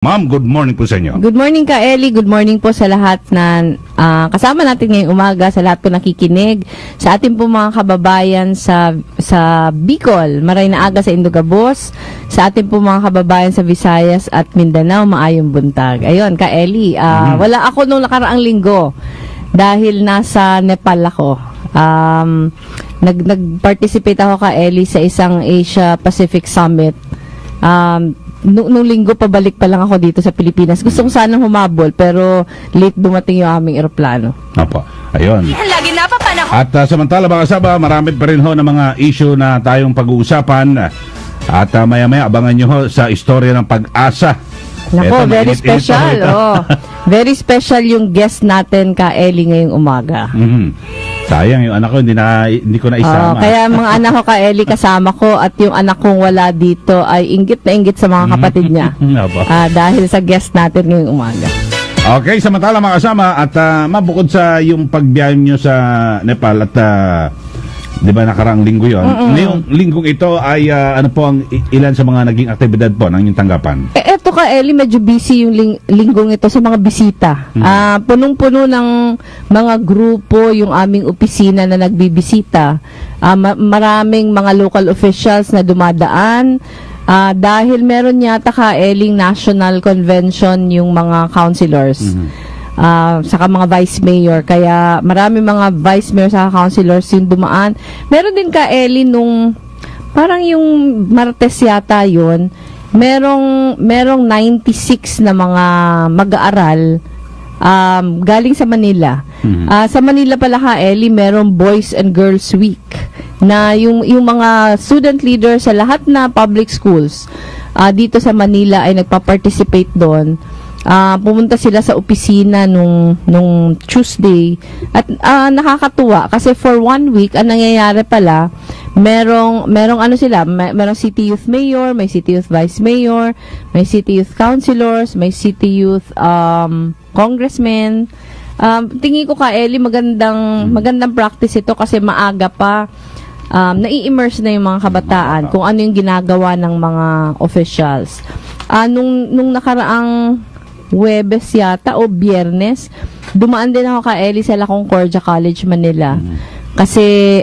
Ma'am, good morning po sa inyo. Good morning ka, Ellie. Good morning po sa lahat na kasama natin ngayong umaga, sa lahat po nakikinig, sa ating po mga kababayan sa Bicol, maray na aga sa Indogabos, sa ating po mga kababayan sa Visayas at Mindanao, maayong buntag. Ayun, ka, Ellie. Wala ako nung nakaraang linggo dahil nasa Nepal ako. Nag-participate ako, ka, Ellie, sa isang Asia Pacific Summit. Nung linggo pabalik pa lang ako dito sa Pilipinas. Gusto ko sanang humabol pero late dumating yung aming eroplano. Opo. Ayun. Lagi napapanahon. At samantala mga kasaba, marami pa rin ho ng mga issue na tayong pag-uusapan. At maya-maya abangan nyo ho sa istorya ng pag-asa. Nako, very mainit-init special. Very special yung guest natin, ka Ellie, ngayong umaga. Sayang, yung anak ko hindi ko na isama. Kaya mga anak ko, ka Ellie, kasama ko, at yung anak kong wala dito ay inggit na inggit sa mga kapatid niya. Dahil sa guest natin ngayong umaga. Okay, samantala mga kasama, at mabukod sa yung pagbiyahe nyo sa Nepal at di ba nakaraang linggo yun? Ngayong linggong ito ay ano po ang ilan sa mga naging aktibidad po ng inyong tanggapan? Eto, ka Ellie, medyo busy yung linggong ito sa mga bisita. Punong-puno ng mga grupo yung aming opisina na nagbibisita. Maraming mga local officials na dumadaan. Dahil meron yata, ka Ellie, national convention yung mga councilors. Saka mga vice mayor, kaya marami mga vice mayor sa councilors yung dumaan. Meron din, ka Ellie, nung parang yung Martes yata yun, merong 96 na mga mag-aaral galing sa Manila. Sa Manila pala, ka Ellie, merong Boys and Girls Week na yung mga student leaders sa lahat na public schools dito sa Manila ay nagpa-participate doon. Pumunta sila sa opisina nung Tuesday at nakakatuwa kasi for 1 week ang nangyayari pala, merong ano sila, merong city youth mayor, may city youth vice mayor, may city youth councilors, may city youth congressmen. Tingin ko, ka Ellie, magandang practice ito kasi maaga pa nai-immerse na yung mga kabataan kung ano yung ginagawa ng mga officials. Nung nakaraang Huwebes yata o Biyernes, dumaan din ako, ka Ellie, sa La Concordia College, Manila. Kasi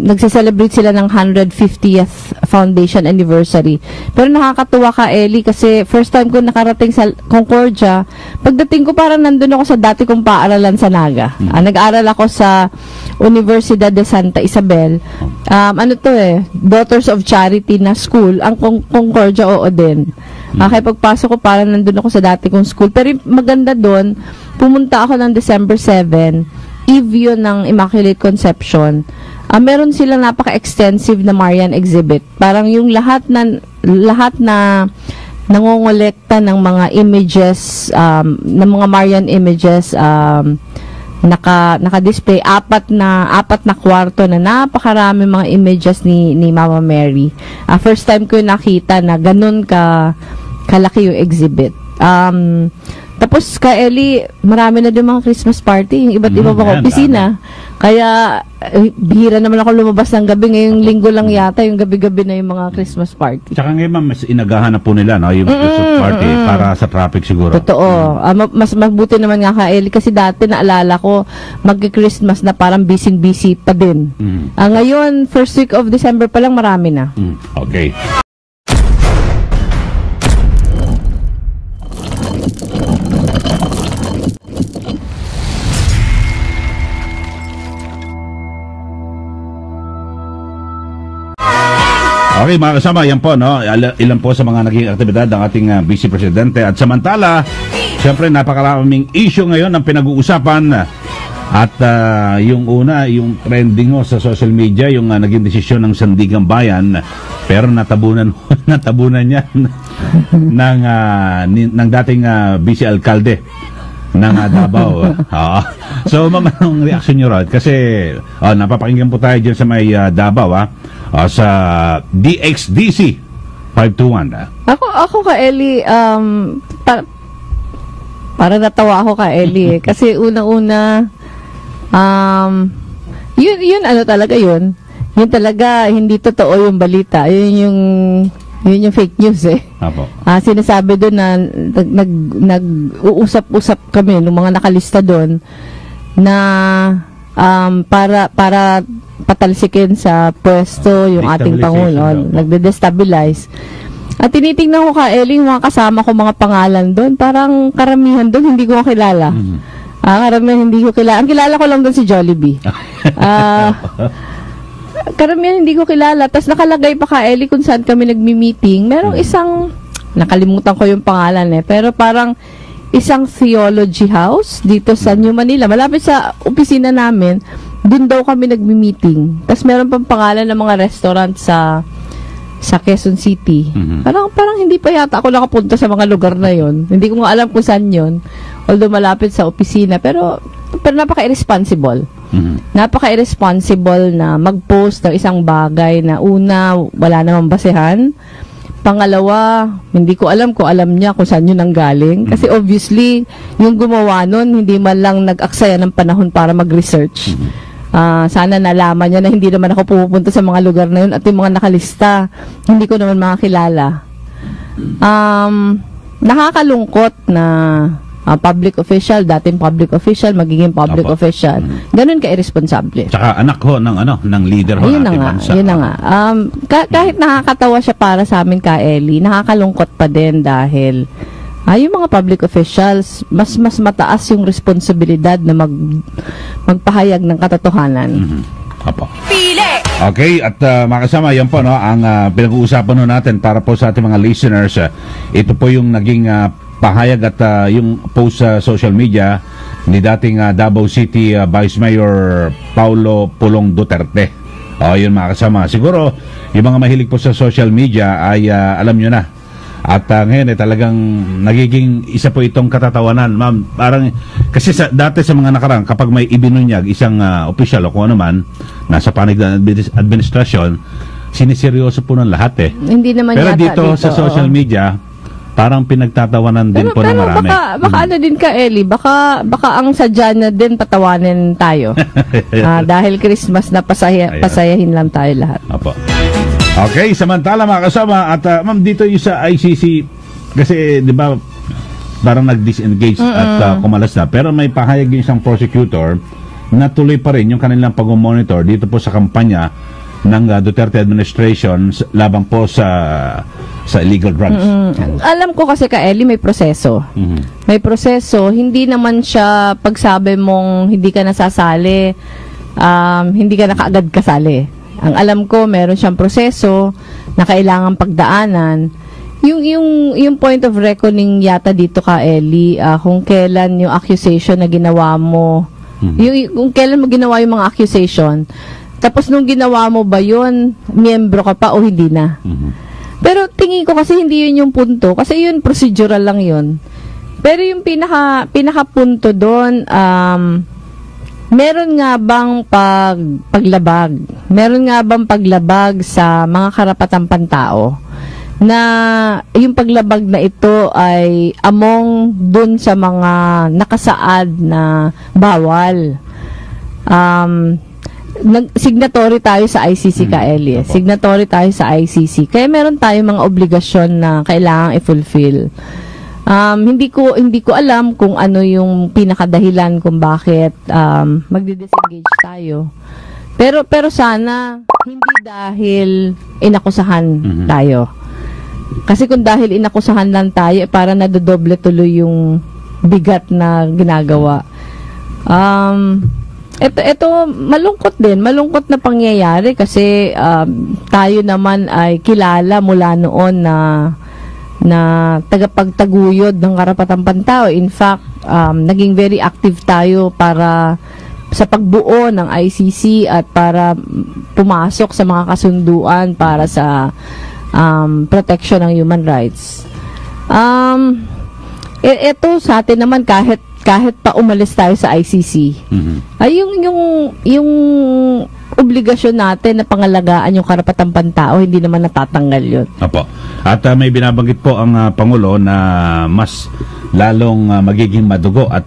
nagse-celebrate sila ng 150th foundation anniversary. Pero nakakatuwa, ka Ellie, kasi first time ko nakarating sa Concordia. Pagdating ko, parang nandun ako sa dati kong paaralan sa Naga. Nag-aral ako sa Universidad de Santa Isabel. Daughters of Charity na school. Ang Concordia, oo din. Kaya pagpasok ko, parang nandun ako sa dati kong school. Pero maganda doon, pumunta ako ng December 7, eve yun ng Immaculate Conception. Meron silang napaka-extensive na Marian exhibit. Parang yung lahat na nangongolekta ng mga images, ng mga Marian images, naka-display apat na kwarto na napakarami mga images ni Mama Mary. First time ko nakita na ganun kalaki yung exhibit. Tapos, ka Ellie, marami na din mga Christmas party, yung iba't iba mga opisina. Kaya bihira naman ako lumabas ng gabi. Ngayong linggo lang yata yung gabi-gabi na yung mga Christmas party. Tsaka ngayon, ma'am, mas inagahan na po nila, no, yung Christmas party para sa traffic siguro. Totoo. Mas mabuti naman nga, ka Ellie, kasi dati naalala ko mag-Christmas na parang busy-busy pa din. Ngayon, first week of December pa lang marami na. Okay. Okay, mga kasama, yan po, no? Ilan po sa mga naging aktibidad ng ating Vice Presidente. At samantala, siyempre, napakaraming issue ngayon ang pinag-uusapan. At yung una, yung trending sa social media, yung naging desisyon ng Sandigang Bayan, pero natabunan niya ng dating Vice Alcalde ng Davao. So, ma'am, anong reaction nyo ron? Kasi, napapakinggan po tayo dyan sa may Davao, sa DXDC 521. Ako, ka Ellie, para natawa ako, ka Ellie, kasi unang-una, yun ano talaga yun. Yun talaga, hindi totoo yung balita. Yun yung Yun yung fake news eh. Apo. Sinasabi doon na nag-uusap-usap kami ng mga nakalista doon na para patalsikin sa pwesto yung ating Pangulo. Nagde-destabilize. At tinitingnan ko ka, Ellie, mga kasama ko mga pangalan doon, parang karamihan doon hindi ko kilala. Karamihan hindi ko kilala. Ang kilala ko lang doon si Jollibee. Karamihan hindi ko kilala. Tapos nakalagay pa ka, Ellie, kung saan kami nagmi-meeting. Merong isang, nakalimutan ko yung pangalan pero parang isang theology house dito sa New Manila. Malapit sa opisina namin, doon daw kami nagmi-meeting. Tapos meron pang pangalan ng mga restaurant sa Quezon City. Parang hindi pa yata ako nakapunta sa mga lugar na yon. Hindi ko nga alam kung saan yon. Although malapit sa opisina. Pero napaka-irresponsible. Napaka-irresponsible na mag-post ng isang bagay na una, wala namang basehan. Pangalawa, hindi ko alam kung alam niya kung saan yun nanggaling. Kasi obviously, yung gumawa nun, hindi man lang nag-aksaya ng panahon para mag-research. Sana nalaman niya na hindi naman ako pumupunta sa mga lugar na yun at yung mga nakalista, hindi ko naman makakilala. Nakakalungkot na public official, dating public official, magiging public official. Ganun ka-irresponsable. Tsaka anak ho ng leader ho ayun natin bansa. Yun na nga. Kahit nakakatawa siya para sa amin ka, Ellie, nakakalungkot pa din dahil yung mga public officials, mas mataas yung responsibilidad na magpahayag ng katotohanan. Apo. Okay, at mga kasama, yan po, no, ang pinag-uusapan natin para po sa ating mga listeners. Ito po yung naging pahayag at yung post sa social media ni dating Davao City Vice Mayor Paulo Pulong Duterte. Yun mga kasama. Siguro, yung mga mahilig po sa social media ay alam nyo na. At ngayon talagang nagiging isa po itong katatawanan, ma'am. Parang kasi dati sa mga nakarang kapag may ibinunyag isang opisyal o kung ano man nasa panig ng administrasyon, siniseryoso po ng lahat eh. Hindi naman pero yata dito sa social media parang pinagtatawanan din po ng marami. Baka ano din ka, Ellie, baka ang sadya na din patawanin tayo. Dahil Christmas na pasayahin lang tayo lahat. Opo. Okay, samantala mga kasama at ma'am dito yung sa ICC kasi 'di ba parang nag-disengage at kumalas na pero may pahayag yung isang prosecutor na tuloy pa rin yung kanilang pag-monitor dito po sa kampanya ng Duterte administration laban po sa illegal drugs. Alam ko kasi ka Ellie may proseso. May proseso, hindi naman siya pagsabi mong hindi ka nasasali, hindi ka na kaagad kasali. Ang alam ko, meron siyang proseso na kailangang pagdaanan. Yung point of reckoning yata dito ka, Ellie, kung kailan yung accusation na ginawa mo, kung kailan mo ginawa yung mga accusation, tapos nung ginawa mo ba yun, miyembro ka pa o hindi na? Pero tingin ko kasi hindi yun yung punto, kasi yun procedural lang yun. Pero yung pinaka punto doon, meron nga bang paglabag? Meron nga bang paglabag sa mga karapatang pantao na yung paglabag na ito ay among dun sa mga nakasaad na bawal? Signatory tayo sa ICC ka, Ellie. Signatory tayo sa ICC. Kaya meron tayong mga obligasyon na kailangang i-fulfill. Hindi ko alam kung ano yung pinakadahilan kung bakit magdi-disengage tayo. Pero sana hindi dahil inakusahan tayo. Kasi kung dahil inakusahan lang tayo, para nadodoble tuloy yung bigat na ginagawa. Ito malungkot din, malungkot na pangyayari kasi tayo naman ay kilala mula noon na tagapagtaguyod ng karapatang pantao. In fact, naging very active tayo para sa pagbuo ng ICC at para pumasok sa mga kasunduan para sa protection ng human rights. Ito sa atin naman kahit kahit pa umalis tayo sa ICC, ay yung obligasyon natin na pangalagaan yung karapatang pantao, hindi naman natatanggal yun. Opo. At may binabanggit po ang Pangulo na mas lalong magiging madugo at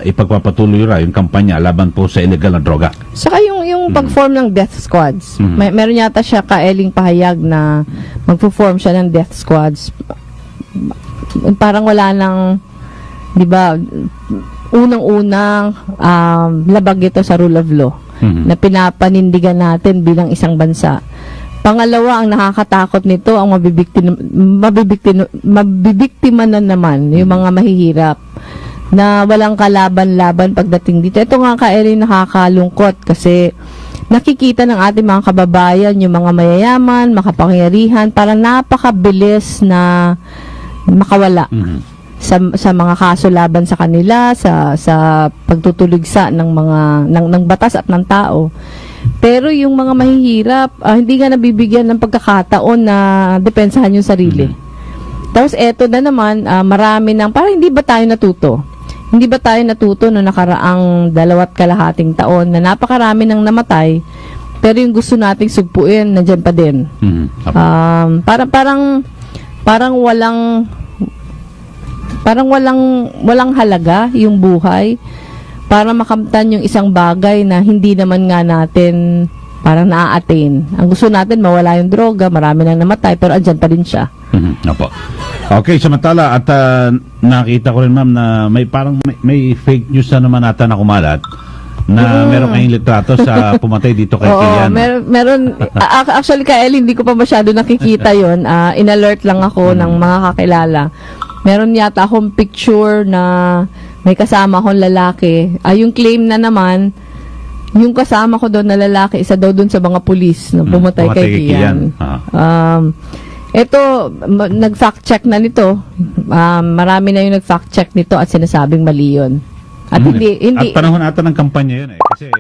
ipagpapatuloy ra yung kampanya laban po sa illegal na droga. Saka yung pag-form ng death squads. Meron yata siya kaeling pahayag na magpo-form siya ng death squads. Parang wala nang, di ba, unang-unang labag ito sa rule of law na pinapanindigan natin bilang isang bansa. Pangalawa, ang nakakatakot nito, ang mabibiktima na naman yung mga mahihirap na walang kalaban-laban pagdating dito. Ito nga kaeling nakakalungkot kasi nakikita ng ating mga kababayan, yung mga mayayaman, makapangyarihan, parang napakabilis na makawala sa mga kaso laban sa kanila, sa pagtutuligsa ng batas at ng tao. Pero yung mga mahihirap, hindi nga nabibigyan ng pagkakataon na depensahan yung sarili. Tapos eto na naman, marami nang, parang hindi ba tayo natuto? Hindi ba tayo natuto no nakaraang 2.5 taon na napakarami nang namatay, pero yung gusto nating sugpuin, nandiyan pa din. Parang walang halaga yung buhay para makamtan yung isang bagay na hindi naman nga natin parang naa-attain. Ang gusto natin mawala yung droga, marami nang namatay, pero andyan pa rin siya. Opo. Okay, samantala at nakita ko rin ma'am na may fake news na naman ata na kumalat na meron kayong litrato sa pumatay dito kay Kilian. Meron. Actually, Kael, hindi ko pa masyado nakikita yon. In-alert lang ako ng mga kakilala. Meron yata akong picture na may kasama akong lalaki. Yung claim na naman, yung kasama ko doon na lalaki, isa daw doon sa mga pulis na pumatay kay Kian. Ito, nag-fact check na nito. Marami na yung nag-fact check nito at sinasabing mali yun. At hindi. At panahon ata ng kampanya yun eh. Kasi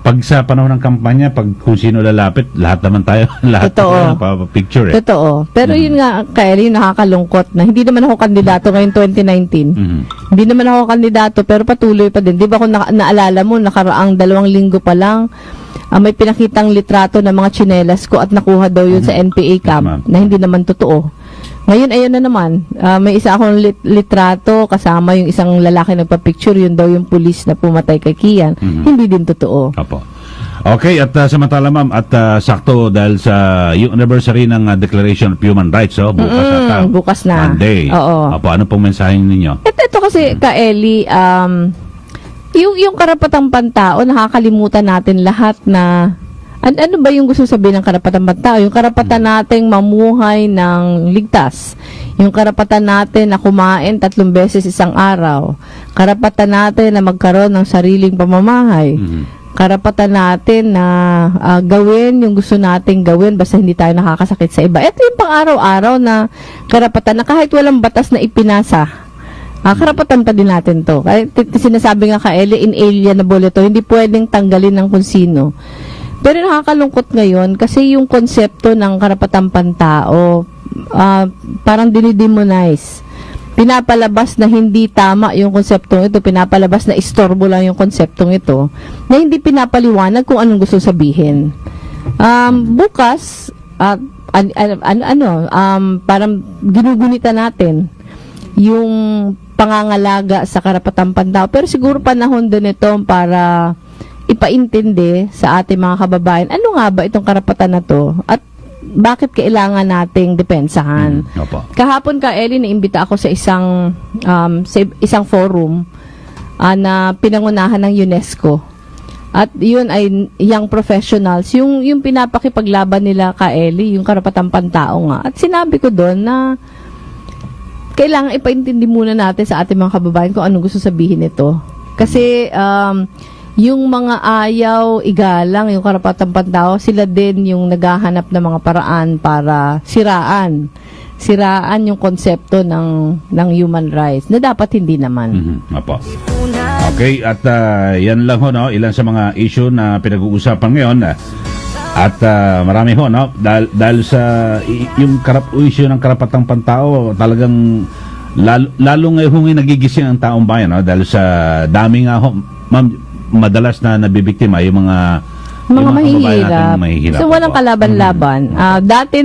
pag sa panahon ng kampanya, pag kung sino lalapit, lahat naman tayo, lahat tayo picture eh. Totoo. Pero yun nga, Kylie, nakakalungkot na hindi naman ako kandidato ngayon 2019. Hindi naman ako kandidato, pero patuloy pa din. Di ba kung naalala mo, nakaraang 2 linggo pa lang, may pinakitang litrato ng mga tsinelas ko at nakuha daw yun sa NPA camp na hindi naman totoo. Ngayon, ayun na naman. May isa akong litrato kasama yung isang lalaki nagpa-picture. Yun daw yung pulis na pumatay kay Kian. Hindi din totoo. Opo. Okay, at samantala ma'am, at sakto dahil sa yung anniversary ng Declaration of Human Rights, bukas ata. Bukas na. Monday. Oo. Opo, ano pong mensahe ninyo? Ito kasi, Kaeli, yung karapatang pantao, nakakalimutan natin lahat na ano ba yung gusto sabihin ng karapatang pantao? Yung karapatan nating mamuhay ng ligtas. Yung karapatan natin na kumain 3 beses isang araw. Karapatan natin na magkaroon ng sariling pamamahay. Karapatan natin na gawin yung gusto nating gawin basta hindi tayo nakakasakit sa iba. Ito yung pang-araw-araw na karapatan na kahit walang batas na ipinasa, karapatan pa din natin to. Kaya sinasabi nga Kaeli, inalienable ito. Hindi pwedeng tanggalin ng kung sino. Pero nakakalungkot ngayon kasi yung konsepto ng karapatang pantao parang dinidemonize. Pinapalabas na hindi tama yung konseptong ito, pinapalabas na istorbo lang yung konseptong ito, na hindi pinapaliwanag kung anong gusto sabihin. Bukas, parang ginugunita natin yung pangangalaga sa karapatang pantao. Pero siguro panahon din ito para ipaintindi sa ating mga kababayan, ano nga ba itong karapatan na to at bakit kailangan nating depensahan. Kahapon Kaeli, naimbita ako sa isang forum na pinangunahan ng UNESCO. At yun ay young professionals, yung pinapakipaglaban nila Kaeli, yung karapatang pantao nga. At sinabi ko doon na kailangan ipaintindi muna natin sa ating mga kababayan kung anong gusto sabihin nito. Kasi yung mga ayaw igalang yung karapatang pantao, sila din yung naghahanap ng mga paraan para siraan yung konsepto ng human rights na dapat hindi naman. Opo. Okay, at yan lang ho, no? Ilan sa mga issue na pinag-uusapan ngayon. At marami ho, no? Dahil sa yung issue ng karapatang pantao, talagang lalo ngayon nagigising ang taong bayan, no? Dahil sa dami nga ho, ma'am, madalas na nabibiktima yung mga kababayan mahihirap. natin mahihirap. So walang Opo. kalaban-laban. Dati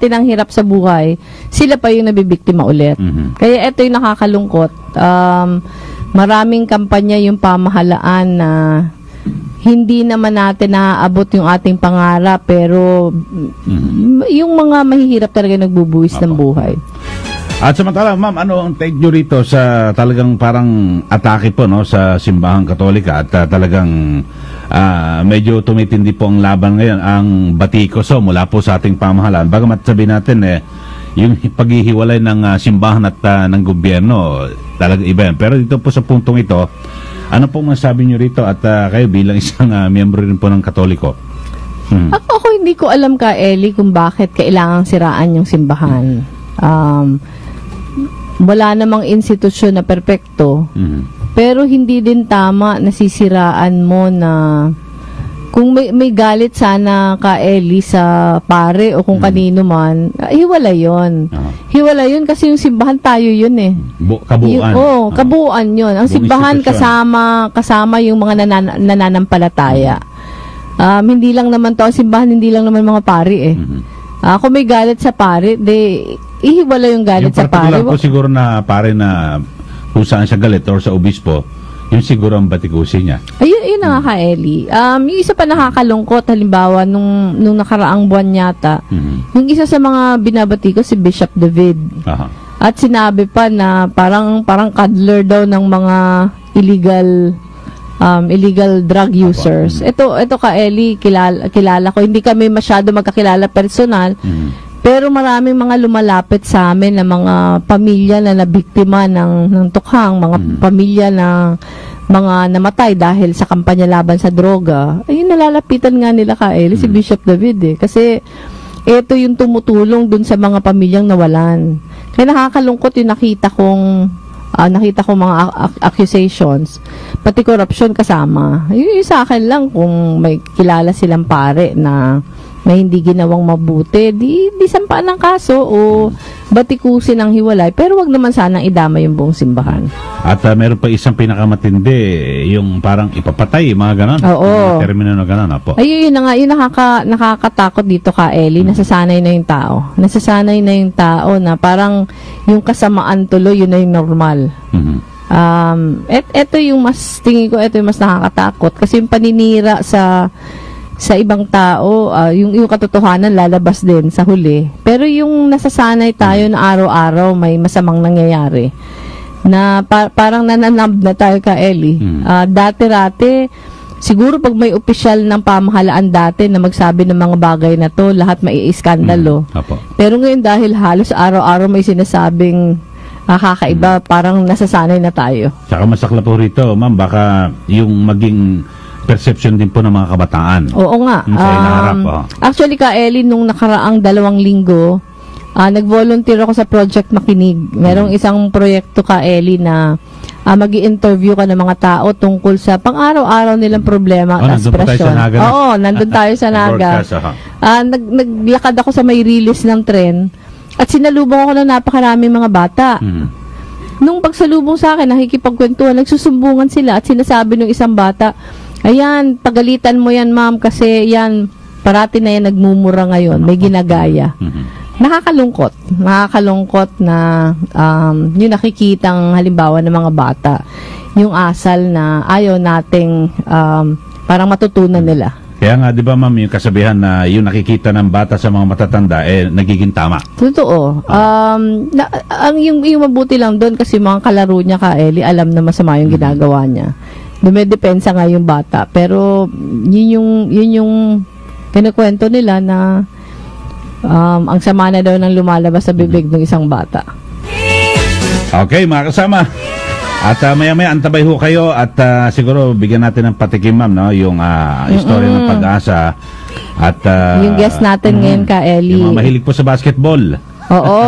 nang hirap sa buhay, sila pa yung nabibiktima ulit. Mhm. Kaya ito yung nakakalungkot. Maraming kampanya yung pamahalaan na hindi naman natin naaabot yung ating pangarap, pero yung mga mahihirap talaga nagbubuwis ng Opo. buhay. At samantala, ma'am, ano ang take nyo rito sa talagang parang atake po, no, sa simbahang Katolika at talagang medyo tumitindi po ang laban ngayon, ang batikoso mula po sa ating pamahalaan. Bagamat sabihin natin, yung paghihiwalay ng simbahan at ng gobyerno, talagang iba yan. Pero dito po sa puntong ito, ano po masabi nyo rito at kayo bilang isang miyembro rin po ng Katoliko? Ako hindi ko alam ka, Eli, kung bakit kailangang siraan yung simbahan. Wala namang institusyon na perpekto, pero hindi din tama na sisiraan mo na kung may galit sana ka, Eli, sa pare o kung kanino man, hiwala yun. Hiwala yun kasi yung simbahan tayo yun eh. Kabuuan. Kabuuan yun. Ang Buong simbahan institusyon. kasama yung mga nananampalataya. Hindi lang naman to, ang simbahan hindi lang naman mga pari eh. Kung may galit sa pare, ihiwala yung galit Yung sa pare. particular po siguro na pare na kung saan siya galit or sa obispo, yung siguro ang batikusin niya. Ayun na nga ka, Eli. Yung isa pa nakakalungkot, halimbawa, nung nakaraang buwan yata, yung isa sa mga binabati ko, si Bishop David. Aha. At sinabi pa na parang cuddler daw ng mga illegal drug users. Ito ka, Eli, kilala ko. Hindi kami masyado magkakilala personal, pero maraming mga lumalapit sa amin na mga pamilya na nabiktima ng tukhang, mga pamilya na mga namatay dahil sa kampanya laban sa droga. Ayun, nalalapitan nga nila ka, Eli, si Bishop David eh. Kasi ito yung tumutulong dun sa mga pamilyang nawalan. Kaya nakakalungkot yung nakita kong mga accusations, pati corruption kasama. Yung sa akin lang, kung may kilala silang pare na may hindi ginawang mabuti, di sampaan ng kaso o batikusin ang hiwalay, pero wag naman sanang idama yung buong simbahan. At meron pa isang pinakamatindi, yung parang ipapatay, mga ganon. Oo. Mga termino na ganon, po. Ayun na nga, yun nakakatakot dito ka, Eli. Nasasanay na yung tao. Nasasanay na yung tao na parang yung kasamaan tuloy, yun na yung normal. Ito yung tingin ko, ito yung mas nakakatakot. Kasi yung paninira sa ibang tao, yung katotohanan lalabas din sa huli. Pero yung nasasanay tayo na araw-araw may masamang nangyayari, na parang nananab na tayo ka, Eli. Dati-rati, siguro pag may opisyal ng pamahalaan dati na magsabi ng mga bagay na to, lahat maiiskandalo. Pero ngayon dahil halos araw-araw may sinasabing kakaiba, parang nasasanay na tayo. Saka masakla po rito, ma'am, baka yung maging perception din po ng mga kabataan. Oo nga. Sa inaharap, Actually ka, Eli, nung nakaraang 2 linggo, nag-volunteer ako sa Project Makinig. Merong isang proyekto ka, Eli, na mag-i-interview ka ng mga tao tungkol sa pang-araw-araw nilang problema at aspirasyon. Oo, nandun tayo sa Naga. Naglakad ako sa may release ng tren at sinalubong ako ng napakaraming mga bata. Nung pagsalubong sa akin, nakikipagkwentuhan, nagsusumbungan sila at sinasabi ng isang bata, ayan, pagalitan mo yan, ma'am, kasi yan, parati na yan nagmumura ngayon, may ginagaya. Nakakalungkot na yung nakikitang halimbawa ng mga bata, yung asal na ayaw nating parang matutunan nila. Kaya nga, di ba, ma'am, yung kasabihan na yung nakikita ng bata sa mga matatanda, nagiging tama. Totoo. Yung mabuti lang doon kasi mga kalaro niya ka, Eli, alam na masama yung ginagawa niya. Dumedepensa nga yung bata. Pero, yun yung kinukwento nila na ang sama na daw ng lumalabas sa bibig ng isang bata. Okay, mga kasama. At maya-maya, antabay ho kayo at siguro bigyan natin ng patikim, ma'am, no? Yung istorya ng pag-asa. At yung guest natin ngayon ka, Eli. Yung mga mahilig po sa basketball. Oo.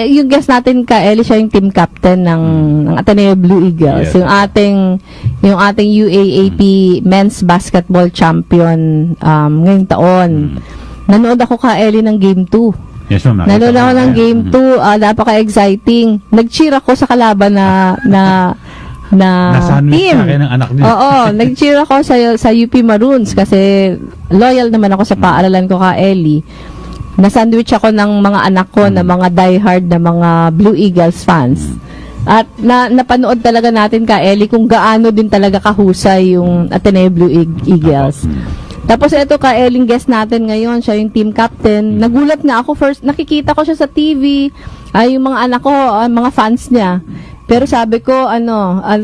Yung guest natin ka, Eli, siya yung team captain ng Ateneo Blue Eagles. Yes. Yung ating UAAP men's basketball champion ngayong taon. Nanood ako ka, Eli, ng game 2. Yes, ma'am. nakita Nanood ko ako na ng yan. game 2, napaka-exciting. Nag-cheer ako sa kalaban na Nasa-sandwich team. sa akin ng anak niya. Oo, nag-cheer ako sa UP Maroons kasi loyal naman ako sa paaralan ko ka Ellie. Na-sandwich ako ng mga anak ko na mga diehard na mga Blue Eagles fans. At napanood talaga natin ka Ellie kung gaano din talaga kahusay yung Ateneo Blue Eagles. Tapos ito ka Ellie, guest natin ngayon, siya yung team captain. Nagulat nga ako first, nakikita ko siya sa TV. Yung mga anak ko, mga fans niya. Pero sabi ko,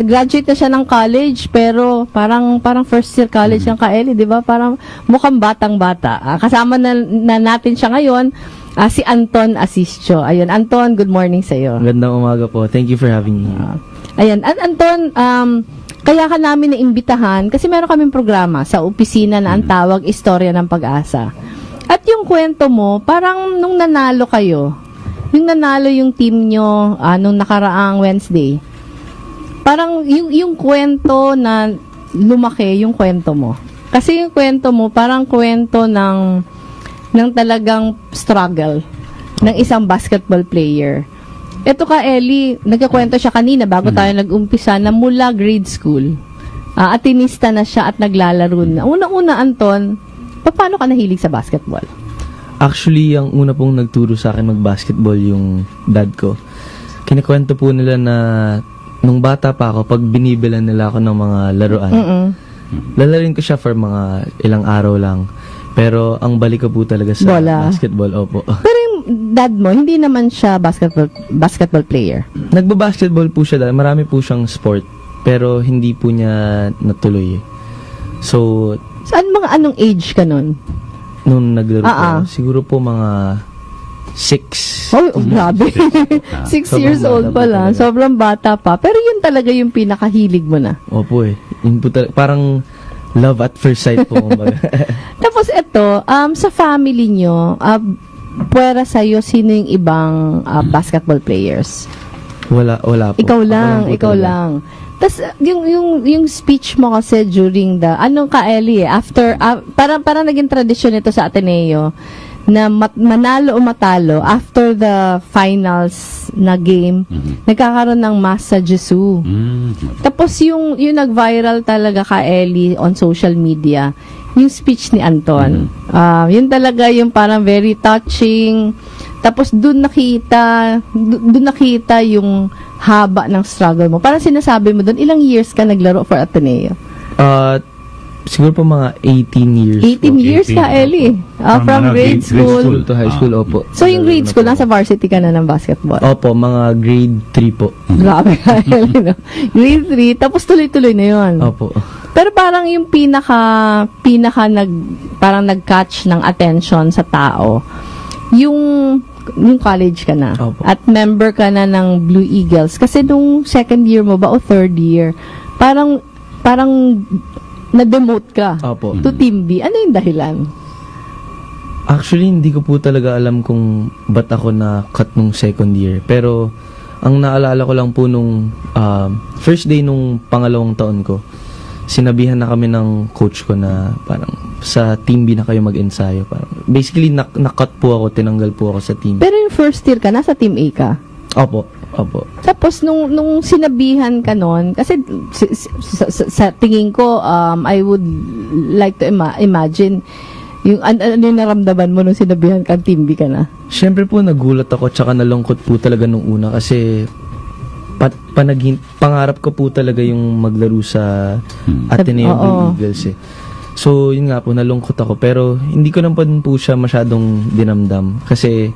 graduate na siya ng college, pero parang first year college yung Kaeli, di ba? Parang mukhang batang-bata. Kasama na natin siya ngayon, si Anton Asistio. Ayun, Anton, good morning sa iyo. Magandang umaga po. Thank you for having me. Ayan, Anton, kaya ka namin naimbitahan kasi meron kaming programa sa opisina na ang tawag Istorya ng Pag-asa. At yung kwento mo, parang nung nanalo kayo, yung nanalo yung team nyo nung nakaraang Wednesday, parang yung kwento na lumaki yung kwento mo. Kasi yung kwento mo, parang kwento ng talagang struggle ng isang basketball player. Ito ka, Ellie, nagkakwento siya kanina bago tayo nag-umpisa na mula grade school, atinista na siya at naglalaro na. Una-una, Anton, paano ka nahilig sa basketball? Actually, ang una pong nagturo sa akin mag-basketball yung dad ko. Kinikwento po nila na nung bata pa ako, pag binibilan nila ako ng mga laruan, lalarin ko siya for mga ilang araw lang. Pero ang balik ko po talaga sa Bola. basketball, opo. Pero yung dad mo, hindi naman siya basketball player. Nagba-basketball po siya dahil marami po siyang sport, pero hindi po niya natuloy. So, Anong age ka nun? nung naglaro po, siguro po mga 6. Oh, grabe. 6 Sobrang years old bata pa po lang. talaga. Sobrang bata pa. Pero yun talaga yung pinakahilig mo na. Opo eh. Yun po parang love at first sight po. Kumbaga. Tapos ito, sa family nyo, puwera sa'yo, sino yung ibang basketball players? wala po. Ikaw Ako lang, po ikaw talaga. lang. Tapos, yung speech mo kasi during anong ka, Ellie, after, parang naging tradisyon ito sa Ateneo, na manalo o matalo, after the finals na game, nagkakaroon ng Mass sa Jesu. Tapos, yung nag-viral talaga ka, Ellie, on social media, yung speech ni Anton. Yun talaga yung parang very touching. Tapos, doon nakita yung haba ng struggle mo. Parang sinasabi mo doon, ilang years ka naglaro for Ateneo? Siguro po mga 18 years 18 po. years ka, 18, Ellie. From grade school. School to high school, opo. So, yung grade school, nasa varsity ka na ng basketball. Opo, mga grade 3 po. Grabe ka, Ellie, no? Grade 3, tapos tuloy-tuloy na yun. Opo. Pero parang yung parang nag-catch ng attention sa tao, yung college ka na. Opo. At member ka na ng Blue Eagles. Kasi nung second year mo ba o third year, parang na-demote ka Opo. to Team B. Ano yung dahilan? Actually, hindi ko po talaga alam kung ba't ako na-cut nung second year. Pero, ang naalala ko lang po nung first day nung pangalawang taon ko, sinabihan na kami ng coach ko na parang sa Team B na kayo mag-ensayo. Parang, basically, na-cut po ako, tinanggal po ako sa team. Pero yung first year ka, nasa Team A ka. Opo. Tapos, nung sinabihan ka nun, kasi sa tingin ko, I would like to imagine yung ano yung naramdaman mo nung sinabihan ka, Team B ka na. Siyempre po, nagulat ako tsaka nalungkot po talaga nung una kasi pangarap ko po talaga yung maglaro sa Ateneo Blue Eagles eh. So, yun nga po, nalungkot ako. Pero, hindi ko naman po siya masyadong dinamdam. Kasi,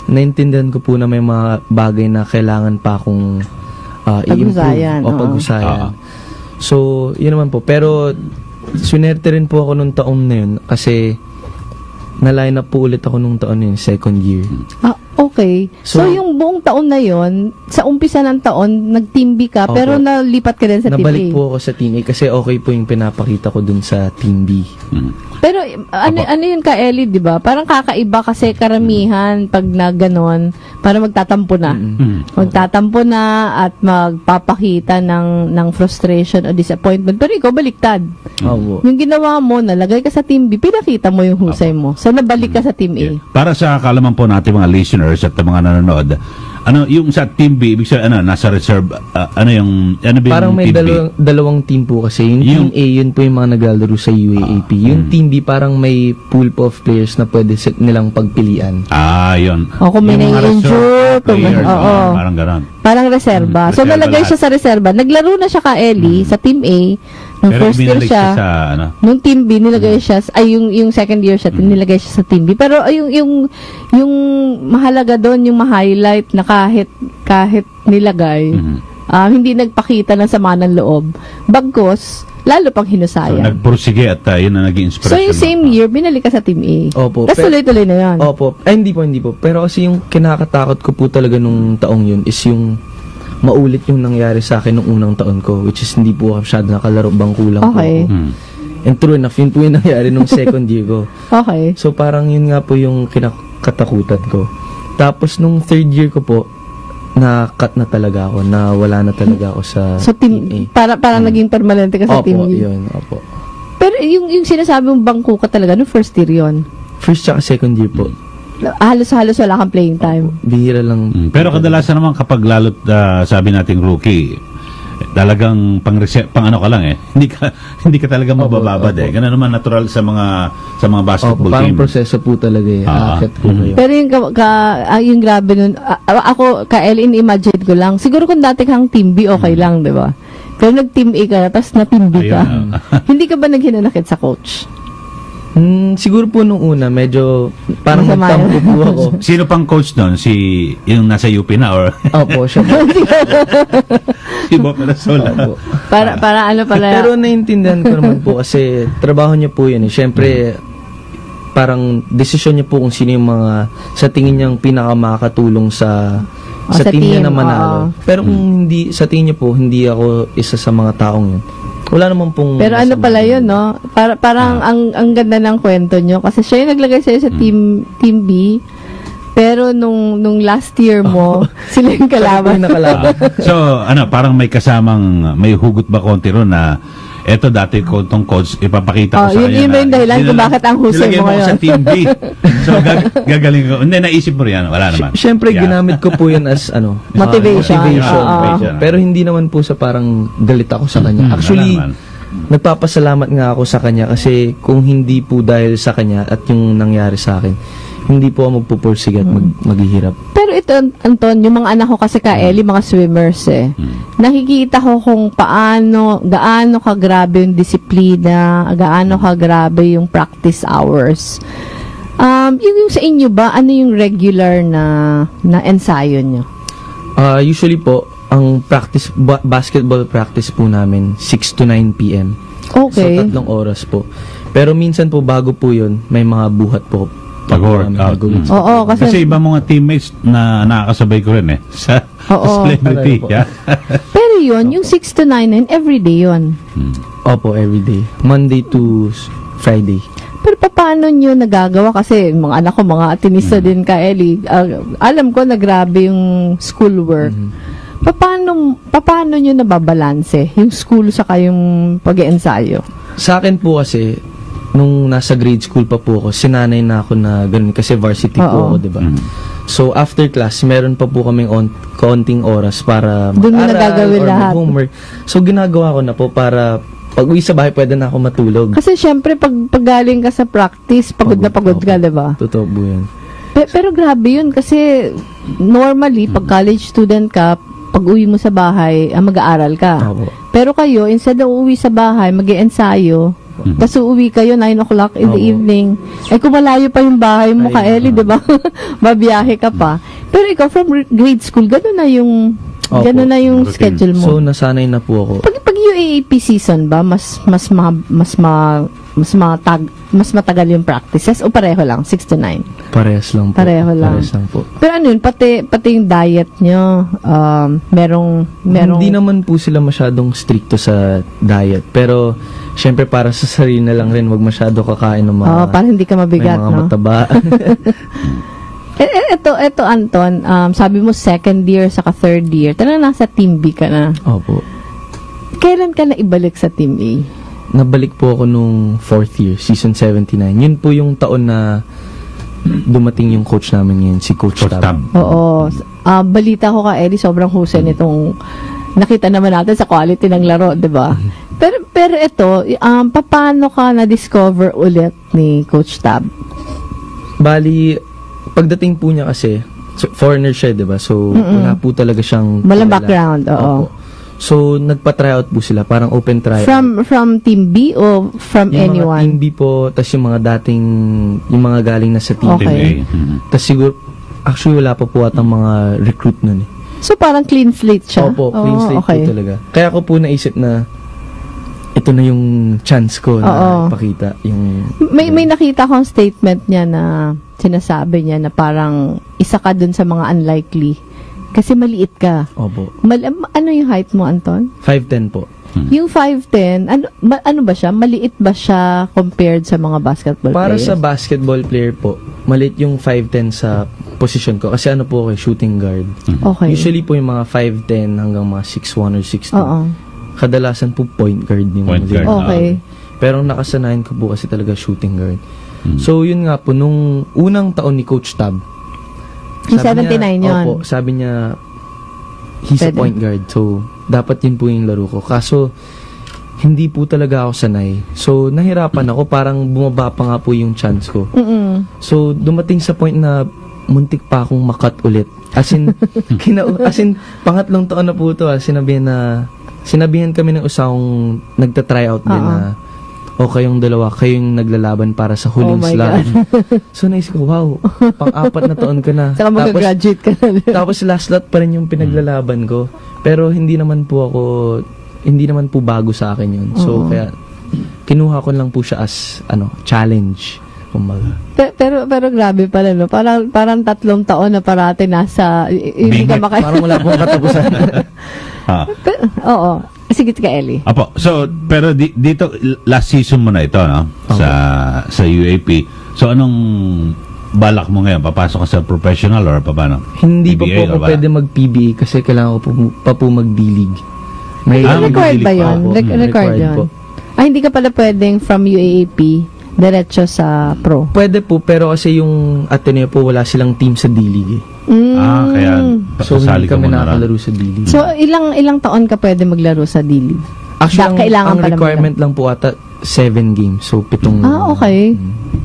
naintindihan ko po na may mga bagay na kailangan pa akong Pag-usayan, i-improve o pag-usayan. So, yun naman po. Pero, swinerte rin po ako nung taon na yun kasi na-line up po ulit ako nung taon yun, second year. Okay. So, So, yung buong taon na yon, sa umpisa ng taon, nag-Team B ka, Opo. pero nalipat ka din sa Team A. Nabalik po ako sa Team A kasi okay po yung pinapakita ko dun sa Team B. Pero ano yun ka, Ellie, di ba? Parang kakaiba kasi karamihan pag na ganon, para magtatampo na. Magtatampo na at magpapakita ng frustration o disappointment. Pero ikaw, baliktad. Opo. Yung ginawa mo, nalagay ka sa Team B, pinakita mo yung husay mo. So, nabalik ka sa Team A. Para sa kalaman po natin mga listeners at mga nanonood, ano yung sa Team B, ibig sabihin, nasa reserve, ano ba Parang yung may Team B? dalawang team po kasi. Yung Team A, yun po yung mga naglalaro sa UAAP. Yung Team B, parang may pool po of players na pwede nilang pagpilian. Yun. O kung may Yung mga nai-injure, reserve players, oo. parang gano'n. Parang reserva. So, Reserva nalagay lahat. siya sa reserva. Naglaro na siya ka Ellie sa Team A. Nung Pero first year ibinalik siya, sa, ano, nung Team B, nilagay siya, yung second year siya, nilagay siya sa Team B. Pero yung mahalaga doon, yung ma-highlight na kahit nilagay, hindi nagpakita ng sama ng loob. Bagkos, lalo pang so, hinusaya. nagpursige at yun na naging So, inspiration. yung same year, binalik ka sa Team A. Opo. Tapos tuloy-tuloy na yun. Opo. Hindi po. Pero kasi yung kinakatakot ko po talaga nung taong yun is yung maulit yung nangyari sa akin nung unang taon ko, which is hindi po ako masyado nakalaro, bangkulang po Okay. ako. And true enough, yun po yung nangyari nung second year ko. Okay. So parang yun nga po yung kinakatakutan ko. Tapos nung third year ko po, na-cut na talaga ako, na wala na talaga ako sa So, Team A. parang naging permanente ka sa Opo, Team B. yun, opo. Pero yung sinasabi mong bangko ka talaga, no first year yun. First tsaka second year po. Halos wala kang playing time. Bihira lang. Pero kadalasan naman kapag lalo't sabi nating rookie, talagang pang ano ka lang hindi ka talaga mabababad opo. Ganun naman natural sa mga Opo, basketball parang team. proseso po talaga eh. Aakit po kayo. Pero yung grabe nun, ako, imagine ko lang, siguro kung dati kang Team B, okay lang, di ba? Pero nag-Team A ka na, tapos na-Team B ka. Ayun, Hindi ka ba naghinanakit sa coach? Siguro po nung una, medyo parang Masama nagtampo yun. po ako. Sino pang coach doon? Yung nasa UP na or Opo, siya po. si Bob Rasola? Opo. para ano pala? Pero naiintindihan ko naman po kasi trabaho niya po yun eh. Siyempre, parang desisyon niya po kung sino yung mga sa tingin niyang pinakamakatulong sa sa team niya team, na manalo. Pero kung hindi, sa tingin niya po, hindi ako isa sa mga taong yun. Wala naman pong... Pero ano masama pala doon. yun, no? Parang ang ganda ng kwento nyo. Kasi siya yung naglagay sa'yo sa Team B. Pero nung last year mo, sila yung kalaban. Yung nakalaban. So, parang may hugot ba konti ron na eto dati ko tong coach ipapakita ko sa kanya. Yun ba yung dahilan kung bakit ang husay nilagay mo ako ngayon? sa Team B. So, gagaling ko. Hindi, naisip mo rin wala naman. Siyempre, Yeah. ginamit ko po yun as Motivation. motivation. Motivation. Pero hindi naman po sa parang galit ako sa kanya. Actually, wala naman. nagpapasalamat nga ako sa kanya kasi kung hindi po dahil sa kanya at yung nangyari sa akin, hindi po ako magpupursige at maghihirap. Pero ito, Anton, yung mga anak ko kasi ka Ellie, mga swimmers nakikita ko kung gaano kagrabe yung disiplina, gaano kagrabe yung practice hours. Yung sa inyo ba, ano yung regular na ensayo nyo? Usually po, ang practice basketball practice po namin 6 to 9 p.m. Okay. So 3 oras po. Pero minsan po bago po 'yun, may mga buhat po. Pag-workout. Oo, kasi Kasi iba mga teammates na nakakasabay ko rin sa Oo. celebrity. Aray po. Yeah. pero yun, yung 6 to 9, everyday yun. Opo, everyday. Monday to Friday. Pero paano nyo nagagawa? Kasi mga anak ko, mga atinista din ka, Ellie. Alam ko na grabe yung schoolwork. Paano nyo nababalanse yung school saka yung pag-iensayo? Sa akin po kasi, nung nasa grade school pa po ako, sinanay na ako na ganun kasi varsity po Oo. ako, di ba? So, after class, meron pa po kaming kaunting oras para Doon mo mag-aral nagagawin or lahat. mag-homework. So, ginagawa ko na po para pag uwi sa bahay, pwede na ako matulog. Kasi syempre, pag galing ka sa practice, pagod na pagod ka, Opo. diba? Totoo po yan. Pero grabe yun kasi normally, pag college student ka, pag uwi mo sa bahay, mag-aaral ka. Opo. Pero kayo, instead na uuwi sa bahay, mag-ensayo, tapos uuwi kayo 9 o'clock in the Opo. evening. Eh kung malayo pa yung bahay mo ka, Ay, Ellie, di ba? Babiyahe ka pa. Pero ikaw, from grade school, gano'n na yung Opo. Routine. schedule mo. So, nasanay na po ako. Pag UAAP season ba, mas matagal yung practices o pareho lang, 6 to 9? Parehas lang po. Pareho lang. Parehas lang po. Pero ano yun, pati yung diet nyo, merong Hindi naman po sila masyadong stricto sa diet. Pero, syempre para sa sarili na lang rin, wag masyado kakain ng mga, para hindi ka may mabigat, mga no? mataba. Ito Anton, sabi mo second year saka third year. Talagang nasa Team B ka na. Opo. Kailan ka na ibalik sa Team A? Nabalik po ako nung 4th year, season 79. Yun po yung taon na dumating yung coach namin ngayon, si Coach Tab. Oo. Balita ko ka, Eddie, sobrang husay nitong nakita naman natin sa quality ng laro, di ba? Pero ito, paano ka na-discover ulit ni Coach Tab? Bali, pagdating po niya kasi, foreigner siya, di ba? So, wala po talaga siyang Walang kilala. background, oo. Opo. So, nagpa-tryout po sila, parang open tryout. From Team B o from yung anyone? mga Team B po, tas yung mga dating, yung mga galing na sa Team Okay. A. Tas siguro, actually wala pa po atang mga recruit nun eh. So, parang clean slate siya? Opo, clean slate okay. po talaga. Kaya ko po naisip na, ito na yung chance ko na ipakita. Yung, May nakita akong statement niya na sinasabi niya na parang isa ka dun sa mga unlikely. Kasi maliit ka. Opo. Ano yung height mo, Anton? 5'10 po. Yung 5'10", ano ba siya? Maliit ba siya compared sa mga basketball Para players? sa basketball player po, maliit yung 5'10 sa position ko. Kasi ano po ako, shooting guard. Okay. Usually po yung mga 5'10 hanggang mga 6'1 or 6'2. Oo. Kadalasan po point guard yung Point mga guard. Okay. Pero nakasanayan ko po kasi talaga shooting guard. So yun nga po, nung unang taon ni Coach Tab, Yung sabi 79 niya, yun. Opo, sabi niya, he's a Pwede. point guard. So, dapat yun po yung laro ko. Kaso, hindi po talaga ako sanay. So, nahirapan ako. Parang bumaba pa nga po yung chance ko. So, dumating sa point na muntik pa akong makat ulit. As in, pangatlong taon na po ito. Sinabihan kami ng usang nagta-tryout din na o kayong dalawa, kayong naglalaban para sa huling Oh my slot. So, naisip ko, wow, pang-4 na taon ka na. Saka mag-graduate ka na. Tapos last slot pa rin yung pinaglalaban ko. Pero hindi naman po bago sa akin yun. So, kaya, kinuha ko lang po siya as, challenge. Kumbaga. Pero grabe pala, no? Parang 3 taon na parati nasa, hindi ka Parang wala pong katapusan. Oo. Sige ka, Ellie. Apo, so, pero dito, last season mo na ito, no? Sa UAP. So, anong balak mo ngayon? Papasok ka sa professional or paano? Hindi pa PBA po or ako ba? pwede mag-PBA kasi kailangan ko pa po mag-D-League. Required ba magdidilig yun? pa ako. Required Required yun? po. Hindi ka pala pwedeng from UAAP diretso sa pro? Pwede po, pero kasi yung Ateneo po, wala silang team sa D-League eh. Kaya So, pasasali hindi ka kami muna rin. nakakalaro sa D-League. So, ilang taon ka pwede maglaro sa D-League? Actually, kailangan ang pala requirement lang po ata 7 games. So, 7. Okay.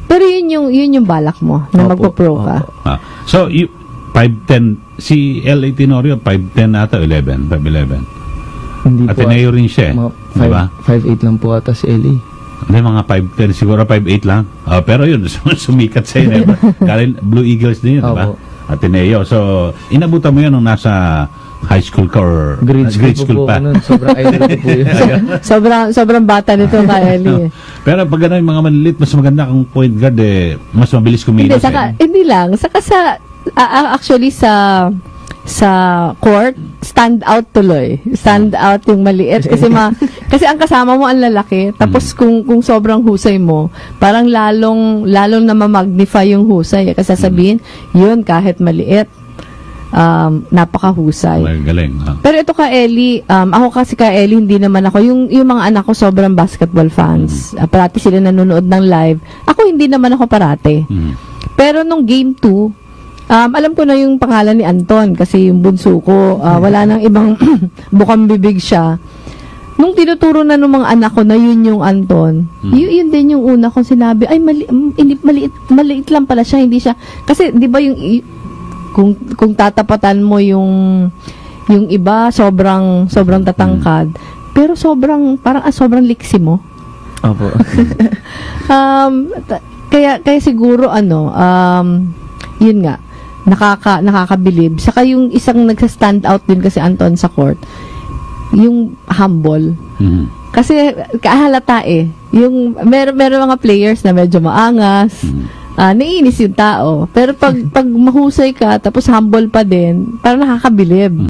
Pero yun yung balak mo, na Opo, magpo-pro ka. opo. So, 5'10", si L.A. Tenorio, 5'10 ata, 11, 5'11. Hindi po. Ateneo rin siya eh. Mga Diba? 5'8 lang po ata si LA. Hindi, mga 5'10", siguro 5'8 lang. Pero yun, sumikat sa'yo. Diba? Galing Blue Eagles din yun, diba? Opo. Ateneo. So, inabutan mo yun nung nasa high school ka or Grade school pa. po. Nun. Sobrang idol ko po yun. Sobrang bata nito ka, Ellie. Pero pag gano'n yung mga malilit, mas maganda kung point guard mas mabilis kumilos. Hindi lang. Saka actually sa court, stand out tuloy. Stand out yung maliit. Kasi ang kasama mo ang lalaki. Tapos kung sobrang husay mo, parang lalong na ma-magnify yung husay. Kasi sasabihin, yun, kahit maliit, napakahusay. Galing. Pero ito ka, Ellie, ako kasi ka, Ellie, hindi naman ako. Yung mga anak ko sobrang basketball fans. Parati sila nanonood ng live. Ako, hindi naman ako parati. Pero nung game 2, alam ko na yung pangalan ni Anton kasi yung bunso ko, wala nang ibang bukang bibig siya. Nung tinuturo na ng mga anak ko na yun yung Anton, yun din yung una kong sinabi, ay maliit lang pala siya, hindi siya, kasi di ba yung, kung tatapatan mo yung iba, sobrang tatangkad, pero sobrang liksi mo. Opo. Kaya siguro yun nga, nakakabilib. Saka yung isang nagsa-stand out din kasi Anton sa court, yung humble. Kasi kahalata eh. Yung meron mga players na medyo maangas, naiinis yung tao. Pero pag mahusay ka, tapos humble pa din, parang nakakabilib.